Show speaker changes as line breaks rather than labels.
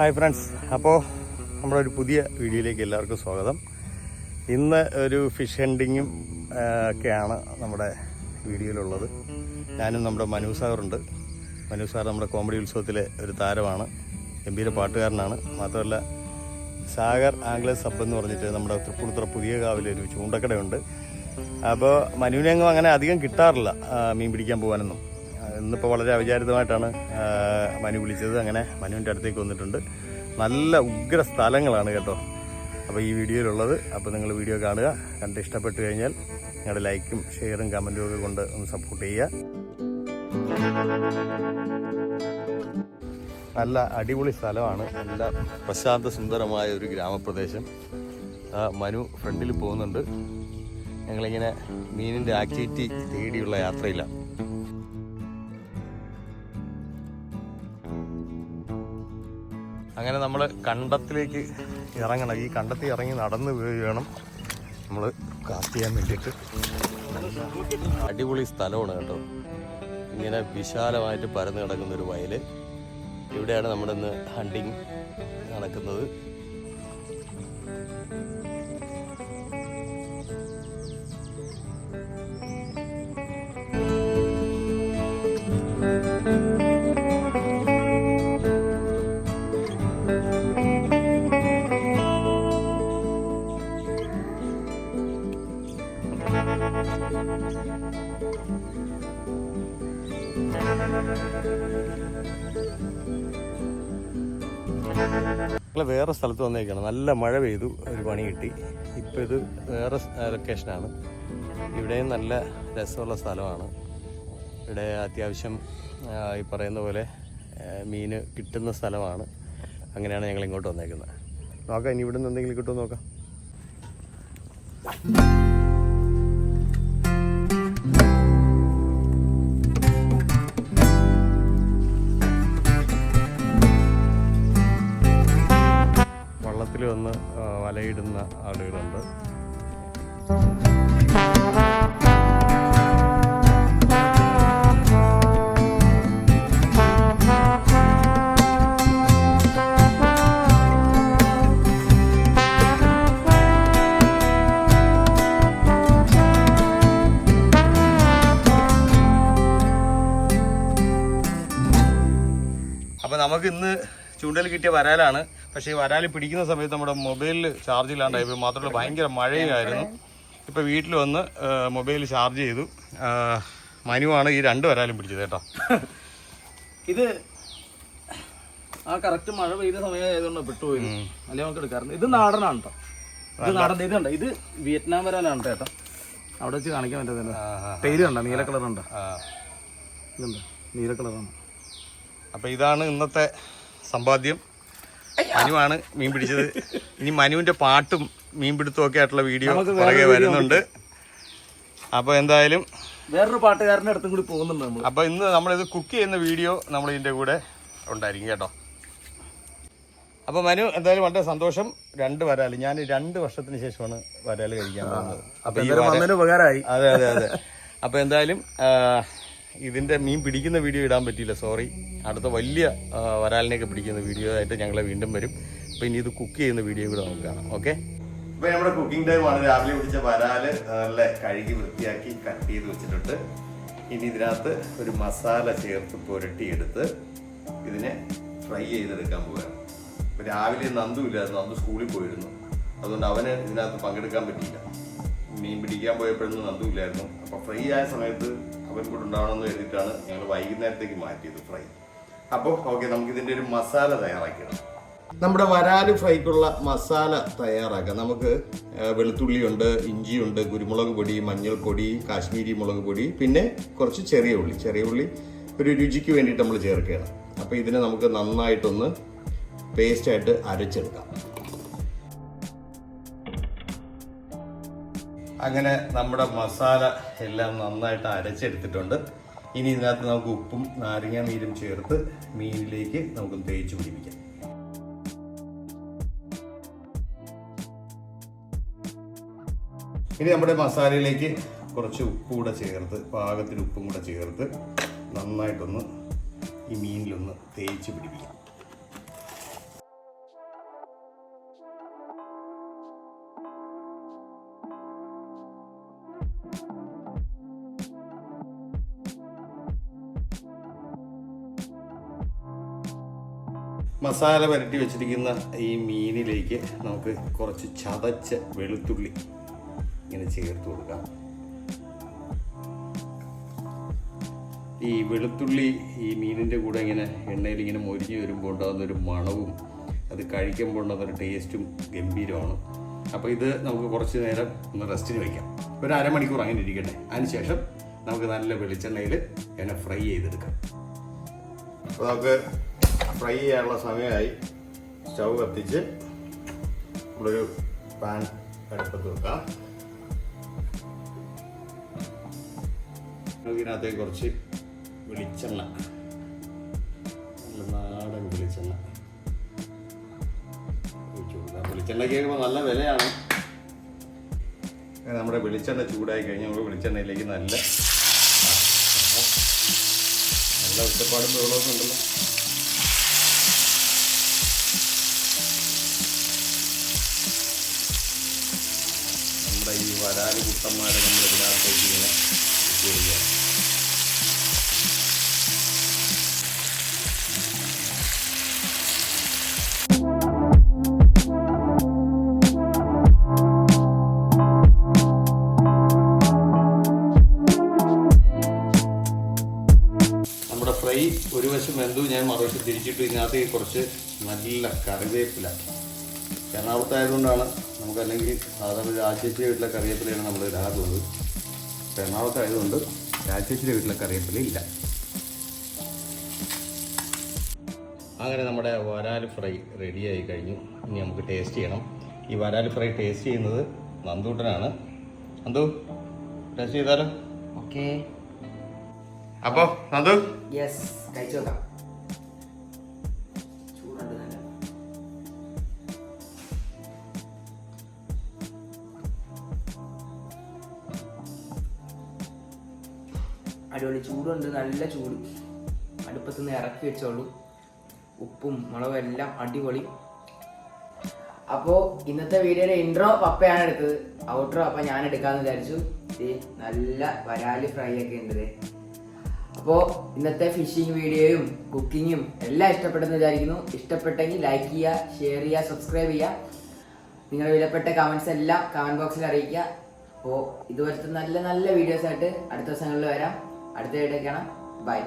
Hi friends, അപ്പോൾ നമ്മുടെ ഒരു പുതിയ വീഡിയോയിലേക്ക് എല്ലാവർക്കും സ്വാഗതം. ഇന്ന് ഒരു ഫിഷ് ഹണ്ടിങ്ങും ഒക്കെയാണ് നമ്മുടെ വീഡിയോയിലുള്ളത്. ഞാനും നമ്മുടെ മനു സാറുണ്ട്. മനു സാർ നമ്മുടെ കോമഡി ഉത്സവത്തിലെ ഒരു താരമാണ്, ഗംഭീര പാട്ടുകാരനാണ്. മാത്രമല്ല സാഗർ ആംഗ്ലേഴ്സ് സബ് എന്ന് പറഞ്ഞിട്ട് നമ്മുടെ തൃപ്പൂണിത്തുറ പുതിയ കാവിലൊരു ചൂണ്ടക്കടയുണ്ട്. അപ്പോൾ മനുവിനെങ്ങും അങ്ങനെ അധികം കിട്ടാറില്ല മീൻ പിടിക്കാൻ പോകാനൊന്നും. ഇന്നിപ്പോൾ വളരെ അവിചാരിതമായിട്ടാണ് മനു വിളിച്ചത്. അങ്ങനെ മനുവിൻ്റെ അടുത്തേക്ക് വന്നിട്ടുണ്ട്. നല്ല ഉഗ്ര സ്ഥലങ്ങളാണ് കേട്ടോ അപ്പോൾ ഈ വീഡിയോയിലുള്ളത്. അപ്പോൾ നിങ്ങൾ വീഡിയോ കാണുക, കണ്ട് ഇഷ്ടപ്പെട്ട് കഴിഞ്ഞാൽ നിങ്ങളുടെ ലൈക്കും ഷെയറും കമൻറ്റും ഒക്കെ കൊണ്ട് ഒന്ന് സപ്പോർട്ട് ചെയ്യുക. നല്ല അടിപൊളി സ്ഥലമാണ്, നല്ല പ്രശാന്ത സുന്ദരമായ ഒരു ഗ്രാമപ്രദേശം. മനു ഫ്രണ്ടിൽ പോകുന്നുണ്ട്. ഞങ്ങളിങ്ങനെ മീനിൻ്റെ ആക്ടിവിറ്റി തേടിയുള്ള യാത്രയിലാണ്. അങ്ങനെ നമ്മൾ കണ്ടത്തിലേക്ക് ഇറങ്ങണം. ഈ കണ്ടത്തിൽ ഇറങ്ങി നടന്ന് വേണം നമ്മൾ കാസ്റ്റ് ചെയ്യാൻ വേണ്ടിയിട്ട്. അടിപൊളി സ്ഥലമാണ് കേട്ടോ. ഇങ്ങനെ വിശാലമായിട്ട് പരന്ന് കിടക്കുന്നൊരു വയൽ. ഇവിടെയാണ് നമ്മുടെ ഇന്ന് ഹണ്ടിങ് നടക്കുന്നത്. വേറെ സ്ഥലത്ത് വന്നേക്കാണ്. നല്ല മഴ പെയ്തു, ഒരു പണി കിട്ടി. ഇപ്പം ഇത് വേറെ ലൊക്കേഷനാണ്. ഇവിടെയും നല്ല രസമുള്ള സ്ഥലമാണ്. ഇവിടെ അത്യാവശ്യം ഈ പറയുന്ന പോലെ മീൻ കിട്ടുന്ന സ്ഥലമാണ്. അങ്ങനെയാണ് ഞങ്ങൾ ഇങ്ങോട്ട് വന്നേക്കുന്നത്. നോക്കാം, ഇനി ഇവിടെ നിന്ന് എന്തെങ്കിലും കിട്ടുമെന്ന് നോക്കാം. വള്ളത്തിൽ വന്ന് വലയിടുന്ന ആളുകളുണ്ട്. അപ്പോൾ നമുക്ക് ഇന്ന് ചൂണ്ടയിൽ കിട്ടിയ വരാലാണ്. പക്ഷേ ഈ വരാൽ പിടിക്കുന്ന സമയത്ത് നമ്മുടെ മൊബൈലിൽ ചാർജ് ഇല്ലാണ്ടായി. മാത്രമല്ല ഭയങ്കര മഴയായിരുന്നു. ഇപ്പോൾ വീട്ടിൽ വന്ന് മൊബൈൽ ചാർജ് ചെയ്തു. മനുവാണ് ഈ 2 വരാലും പിടിച്ചത് കേട്ടോ.
ഇത് ആ കറക്റ്റ് മഴ പെയ്ത സമയമായതുകൊണ്ട് പെട്ടുപോയി. അല്ലെങ്കിൽ നമുക്ക് എടുക്കാറുണ്ട്. ഇത് നാടനാണ് കേട്ടോ. ഇത് നാടൻ. ഇത് കണ്ടോ, ഇത് വിയറ്റ്നാം വരാലാണ് കേട്ടോ. അവിടെ വെച്ച് കാണിക്കാൻ പറ്റുന്നില്ല. പേര് കണ്ടോ, നീല കളറുണ്ടോ? ഇതുണ്ടോ, നീല കളറാണ്.
അപ്പോൾ ഇതാണ് ഇന്നത്തെ സമ്പാദ്യം. മനുവാണ് മീൻ പിടിച്ചത്. ഇനി മനുവിന്റെ പാട്ടും മീൻപിടുത്തവും ഒക്കെ ആയിട്ടുള്ള വീഡിയോ പുറകെ വരുന്നുണ്ട്. അപ്പോൾ എന്തായാലും
വേറൊരു പാട്ടുകാരൻ്റെ അടുത്തും കൂടി പോകുന്നുണ്ട് നമ്മൾ.
അപ്പോൾ ഇന്ന് നമ്മളിത് കുക്ക് ചെയ്യുന്ന വീഡിയോ നമ്മൾ ഇതിൻ്റെ കൂടെ ഉണ്ടായിരിക്കും കേട്ടോ. അപ്പോൾ മനു എന്തായാലും വളരെ സന്തോഷം. 2 വരാൽ, ഞാൻ 2 വർഷത്തിന് ശേഷമാണ് വരാൽ കഴിക്കാൻ പോകുന്നത്.
അപ്പോൾ ഉപകാരമായി.
അതെ അതെ അതെ. അപ്പോൾ എന്തായാലും ഇതിൻ്റെ മീൻ പിടിക്കുന്ന വീഡിയോ ഇടാൻ പറ്റിയില്ല, സോറി. അടുത്ത വലിയ വരാലിനെയൊക്കെ പിടിക്കുന്ന വീഡിയോ ആയിട്ട് ഞങ്ങൾ വീണ്ടും വരും. അപ്പോൾ ഇനി ഇത് കുക്ക് ചെയ്യുന്ന വീഡിയോ കൂടെ നമുക്ക് കാണാം. ഓക്കെ, ഇപ്പോൾ നമ്മുടെ കുക്കിംഗ് ടൈമാണ്. രാവിലെ പിടിച്ച വരാൽ നല്ല കഴുകി വൃത്തിയാക്കി കട്ട് ചെയ്ത് വെച്ചിട്ടുണ്ട്. ഇനി ഇതിനകത്ത് ഒരു മസാല ചേർത്ത് പുരട്ടിയെടുത്ത് ഇതിനെ ഫ്രൈ ചെയ്തെടുക്കാൻ പോവുകയാണ്. ഇപ്പോൾ രാവിലെ നന്ദു ഇല്ലായിരുന്നു, നന്ദു സ്കൂളിൽ പോയിരുന്നു. അതുകൊണ്ട് അവന് ഇതിനകത്ത് പങ്കെടുക്കാൻ പറ്റിയില്ല. മീൻ പിടിക്കാൻ പോയപ്പോഴൊന്നും നന്ദു ഇല്ലായിരുന്നു. അപ്പോൾ ഫ്രൈ ആയ സമയത്ത് അവൻ കൂടെ ഉണ്ടാവണമെന്ന് കരുതിയിട്ടാണ് ഞങ്ങൾ വൈകുന്നേരത്തേക്ക് മാറ്റിയത് ഫ്രൈ. അപ്പോൾ ഓക്കെ, നമുക്കിതിൻ്റെ ഒരു മസാല തയ്യാറാക്കണം. നമ്മുടെ വരാല് ഫ്രൈക്കുള്ള മസാല തയ്യാറാക്കാം. നമുക്ക് വെളുത്തുള്ളിയുണ്ട്, ഇഞ്ചിയുണ്ട്, കുരുമുളക് പൊടി, മഞ്ഞൾപ്പൊടി, കാശ്മീരി മുളക് പൊടി, പിന്നെ കുറച്ച് ചെറിയ ഉള്ളി ഒരു രുചിക്ക് വേണ്ടിയിട്ട് നമ്മൾ ചേർക്കുകയാണ്. അപ്പോൾ ഇതിനെ നമുക്ക് നന്നായിട്ടൊന്ന് പേസ്റ്റായിട്ട് അരച്ചെടുക്കാം. അങ്ങനെ നമ്മുടെ മസാല എല്ലാം നന്നായിട്ട് അരച്ചെടുത്തിട്ടുണ്ട്. ഇനി ഇതിനകത്ത് നമുക്ക് ഉപ്പും നാരങ്ങ നീരും ചേർത്ത് മീനിലേക്ക് നമുക്ക് തേച്ച് പിടിപ്പിക്കാം. ഇനി നമ്മുടെ മസാലയിലേക്ക് കുറച്ച് ഉപ്പ് കൂടെ ചേർത്ത്, പാകത്തിന് ഉപ്പും കൂടെ ചേർത്ത് നന്നായിട്ടൊന്ന് ഈ മീനിലൊന്ന് തേച്ച് പിടിപ്പിക്കാം. മസാല പുരട്ടി വെച്ചിരിക്കുന്ന ഈ മീനിലേക്ക് നമുക്ക് കുറച്ച് ചതച്ച വെളുത്തുള്ളി ഇങ്ങനെ ചേർത്ത് കൊടുക്കാം. ഈ വെളുത്തുള്ളി ഈ മീനിൻ്റെ കൂടെ ഇങ്ങനെ എണ്ണയിൽ ഇങ്ങനെ മൊരിഞ്ഞ് വരുമ്പോൾ ഉണ്ടാകുന്നൊരു മണവും അത് കഴിക്കുമ്പോൾ ഉണ്ടാകുന്നൊരു ടേസ്റ്റും ഗംഭീരമാണ്. അപ്പോൾ ഇത് നമുക്ക് കുറച്ച് നേരം ഒന്ന് റെസ്റ്റിന് വയ്ക്കാം. ഒരു അരമണിക്കൂർ അങ്ങനെ ഇരിക്കട്ടെ. അതിനുശേഷം നമുക്ക് നല്ല വെളിച്ചെണ്ണയിൽ എന്നെ ഫ്രൈ ചെയ്തെടുക്കാം. അപ്പോൾ നമുക്ക് ഫ്രൈ ചെയ്യാനുള്ള സമയമായി. സ്റ്റൗ കത്തിച്ച് നമ്മളൊരു പാൻ അടുപ്പത്ത് വെക്കാം. ഇതിനകത്തേക്ക് കുറച്ച് വെളിച്ചെണ്ണ, നല്ല നാടൻ വെളിച്ചെണ്ണ ഒഴിച്ചു കൊടുക്കാം. വെളിച്ചെണ്ണയ്ക്ക് നല്ല വിലയാണ്. നമ്മുടെ വെളിച്ചെണ്ണ ചൂടായി കഴിഞ്ഞാൽ നമ്മൾ വെളിച്ചെണ്ണയിലേക്ക് നല്ല ഒറ്റപ്പാടും വെള്ളമൊക്കെ ഉണ്ടല്ലോ. നമ്മുടെ ഈ വരാല് കുട്ടന്മാരെ നമ്മൾ ഇതിനകത്തേക്ക് ഇങ്ങനെ ഇട്ട് കൊടുക്കുക. നമ്മുടെ ഫ്രൈ ഒരു വശം വെന്തു, ഞാൻ മറുവശം തിരിച്ചിട്ട് ഇതിനകത്ത് കുറച്ച് നല്ല കറിവേപ്പില. എറണാകുളത്തായതുകൊണ്ടാണ് നമുക്കല്ലെങ്കിൽ സാധാരണ രാജേച്ചിയുടെ വീട്ടിലെ കറിവേപ്പിലയാണ് നമ്മൾ ഇടാറുള്ളത്. എറണാകുളത്തായതുകൊണ്ട് രാജേച്ചിയുടെ വീട്ടിലെ കറിവേപ്പില ഇല്ല. അങ്ങനെ നമ്മുടെ വരാൽ ഫ്രൈ റെഡിയായി കഴിഞ്ഞു. ഇനി നമുക്ക് ടേസ്റ്റ് ചെയ്യണം. ഈ വരാൽ ഫ്രൈ ടേസ്റ്റ് ചെയ്യുന്നത് നന്ദൂട്ടനാണ്. നന്ദു, ടേസ്റ്റ് ചെയ്താലോ?
ഓക്കെ.
അപ്പോൾ നന്ദു,
യെസ്, കഴിച്ചു നോക്കാം. ചൂടുണ്ട് നല്ല. അടിപൊളി ചൂടുണ്ട്, നല്ല ചൂട്. അടുപ്പത്തുനിന്ന് ഇറക്കി വെച്ചോളൂ. ഉപ്പും മുളകും എല്ലാം അടിപൊളി. അപ്പോൾ ഇന്നത്തെ വീഡിയോയുടെ ഇൻട്രോ പപ്പയാണ് എടുത്തത്, ഔട്ട്രോ അപ്പം ഞാൻ എടുക്കാമെന്ന് വിചാരിച്ചു. നല്ല വരാല് ഫ്രൈ ഒക്കെ ഉണ്ട്. അപ്പോൾ ഇന്നത്തെ ഫിഷിംഗ് വീഡിയോയും കുക്കിങ്ങും എല്ലാം ഇഷ്ടപ്പെട്ടെന്ന് വിചാരിക്കുന്നു. ഇഷ്ടപ്പെട്ടെങ്കിൽ ലൈക്ക് ചെയ്യുക, ഷെയർ ചെയ്യുക, സബ്സ്ക്രൈബ് ചെയ്യുക. നിങ്ങളുടെ വിലപ്പെട്ട കമൻറ്റ്സ് എല്ലാം കമൻറ്റ് ബോക്സിൽ അറിയിക്കുക. അപ്പോൾ ഇതുപോലത്തെ നല്ല നല്ല വീഡിയോസായിട്ട് അടുത്ത ദിവസങ്ങളിൽ വരാം. അടുത്ത വീഡിയോ കാണാം. ബൈ.